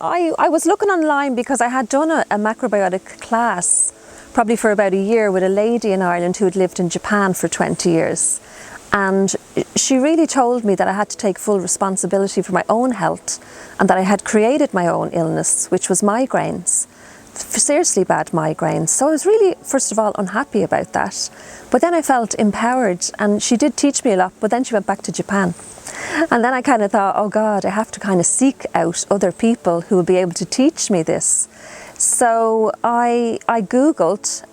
I was looking online because I had done a macrobiotic class probably for about a year with a lady in Ireland who had lived in Japan for 20 years. And she really told me that I had to take full responsibility for my own health and that I had created my own illness, which was migraines, seriously bad migraines. So I was really, first of all, unhappy about that. But then I felt empowered, and she did teach me a lot, but then she went back to Japan. And then I kind of thought, oh God, I have to kind of seek out other people who will be able to teach me this. So I Googled,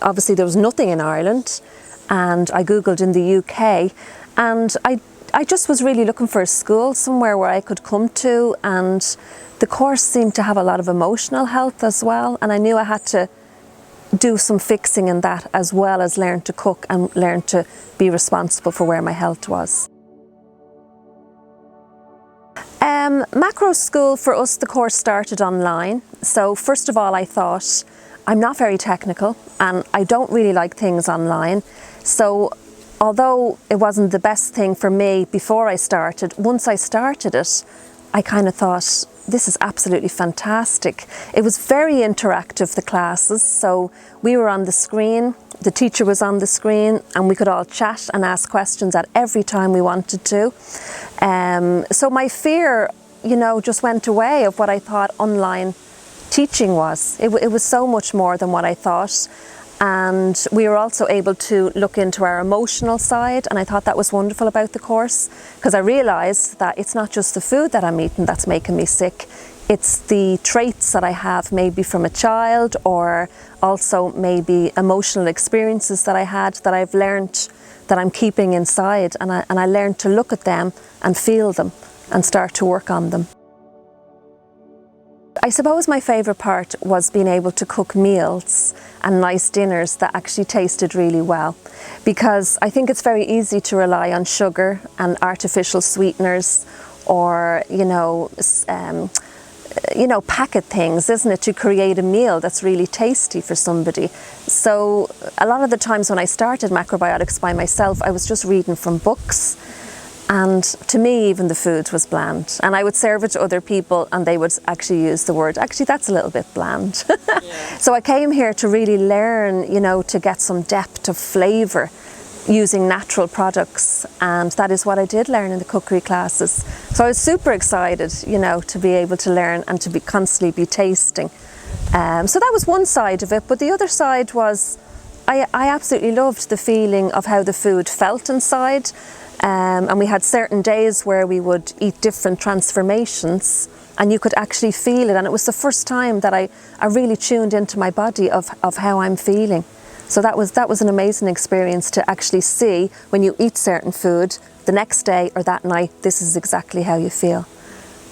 obviously there was nothing in Ireland, and I Googled in the UK, and I just was really looking for a school, somewhere where I could come to, and the course seemed to have a lot of emotional health as well, and I knew I had to do some fixing in that as well as learn to cook and learn to be responsible for where my health was. Macro school, for us, the course started online. So first of all, I thought, I'm not very technical and I don't really like things online. So although it wasn't the best thing for me before I started, once I started it, I kind of thought, this is absolutely fantastic. It was very interactive, the classes. So we were on the screen, the teacher was on the screen, and we could all chat and ask questions at every time we wanted to. So my fear, you know, just went away of what I thought online teaching was. It was so much more than what I thought. And we were also able to look into our emotional side, and I thought that was wonderful about the course, because I realised that it's not just the food that I'm eating that's making me sick, it's the traits that I have maybe from a child, or also maybe emotional experiences that I had that I've learned that I'm keeping inside, and I learned to look at them and feel them and start to work on them. I suppose my favourite part was being able to cook meals and nice dinners that actually tasted really well, because I think it's very easy to rely on sugar and artificial sweeteners, or packet things, isn't it, to create a meal that's really tasty for somebody. So a lot of the times when I started macrobiotics by myself, I was just reading from books. And to me, even the food was bland. And I would serve it to other people and they would actually use the word, actually, that's a little bit bland. Yeah. So I came here to really learn, to get some depth of flavour using natural products. And that is what I did learn in the cookery classes. So I was super excited, to be able to learn and to constantly be tasting. So that was one side of it. But the other side was, I absolutely loved the feeling of how the food felt inside. And we had certain days where we would eat different transformations, and you could actually feel it. And it was the first time that I really tuned into my body of how I'm feeling. So that was an amazing experience to actually see, when you eat certain food, the next day or that night, this is exactly how you feel.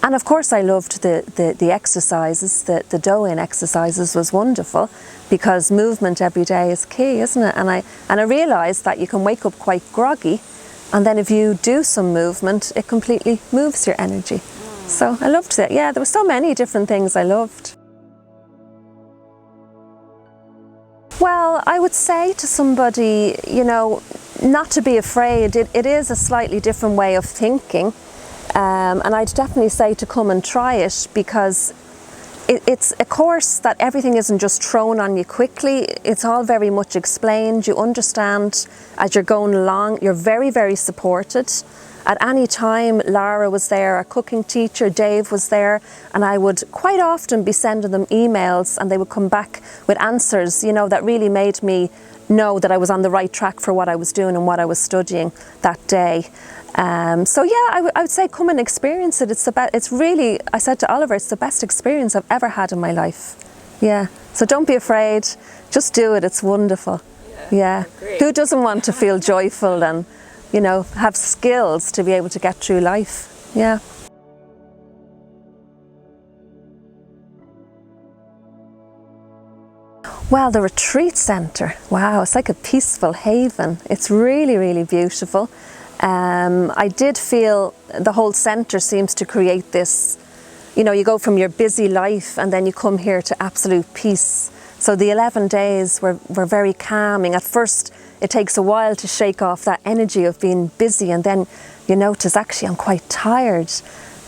And of course I loved the exercises. The do-in exercises was wonderful, because movement every day is key, isn't it? And I realised that you can wake up quite groggy, and then if you do some movement, it completely moves your energy. So I loved it. Yeah, there were so many different things I loved. Well, I would say to somebody, not to be afraid. It is a slightly different way of thinking. And I'd definitely say to come and try it, because it's a course that everything isn't just thrown on you quickly. It's all very much explained. You understand as you're going along. You're very, very supported. At any time, Lara was there, our cooking teacher, Dave was there, and I would quite often be sending them emails, and they would come back with answers, that really made me know that I was on the right track for what I was doing and what I was studying that day. So yeah, I would say come and experience it. It's really, I said to Oliver, it's the best experience I've ever had in my life. Yeah, so don't be afraid, just do it, it's wonderful. Yeah. Who doesn't want to feel joyful and, have skills to be able to get through life? Yeah. Well, the retreat centre, wow, it's like a peaceful haven. It's really, really beautiful. I did feel the whole centre seems to create this, you go from your busy life and then you come here to absolute peace. So the 11 days were very calming. At first, it takes a while to shake off that energy of being busy, and then you notice, actually, I'm quite tired.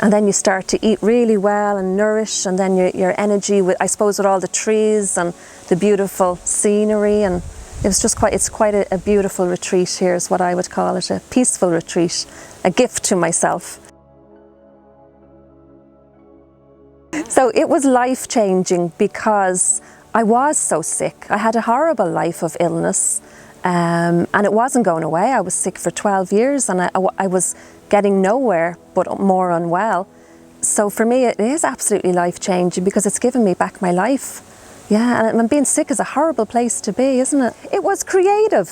and then you start to eat really well and nourish, and then your energy, with, I suppose, with all the trees and the beautiful scenery, and it's quite a beautiful retreat here, is what I would call it, a peaceful retreat, a gift to myself. So it was life-changing because I was so sick. I had a horrible life of illness, and it wasn't going away. I was sick for 12 years and I was getting nowhere but more unwell. So for me it is absolutely life-changing because it's given me back my life. Yeah, and being sick is a horrible place to be, isn't it? It was creative,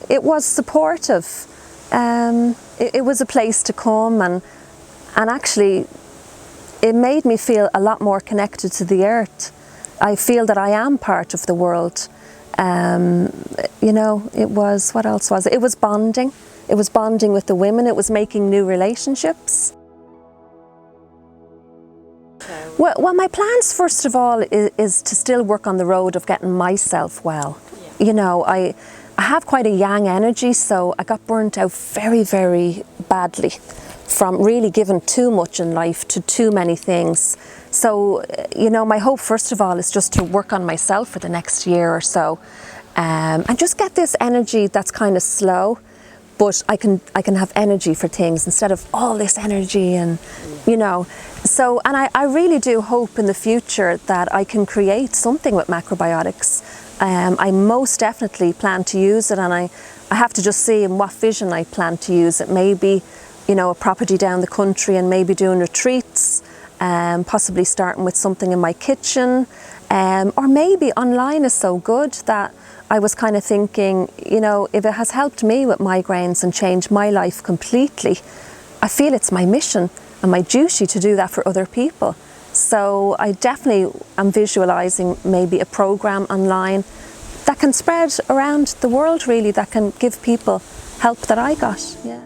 it was supportive, it was a place to come, and actually it made me feel a lot more connected to the earth. I feel that I am part of the world. You know, it was, what else was it? It was bonding. It was bonding with the women. It was making new relationships. Well, my plans, first of all, is to still work on the road of getting myself well. Yeah. You know, I have quite a yang energy, so I got burnt out very, very badly from really giving too much in life to too many things. So, you know, my hope, first of all, is just to work on myself for the next year or so, and just get this energy that's kind of slow, but I can have energy for things instead of all this energy, and, you know. So, and I really do hope in the future that I can create something with macrobiotics. I most definitely plan to use it, and I have to just see in what vision I plan to use it. Maybe, you know, a property down the country and maybe doing retreats, possibly starting with something in my kitchen, or maybe online is so good that I was kind of thinking, you know, if it has helped me with migraines and changed my life completely, I feel it's my mission and my duty to do that for other people. So I definitely am visualizing maybe a program online that can spread around the world, really, that can give people help that I got. Yeah.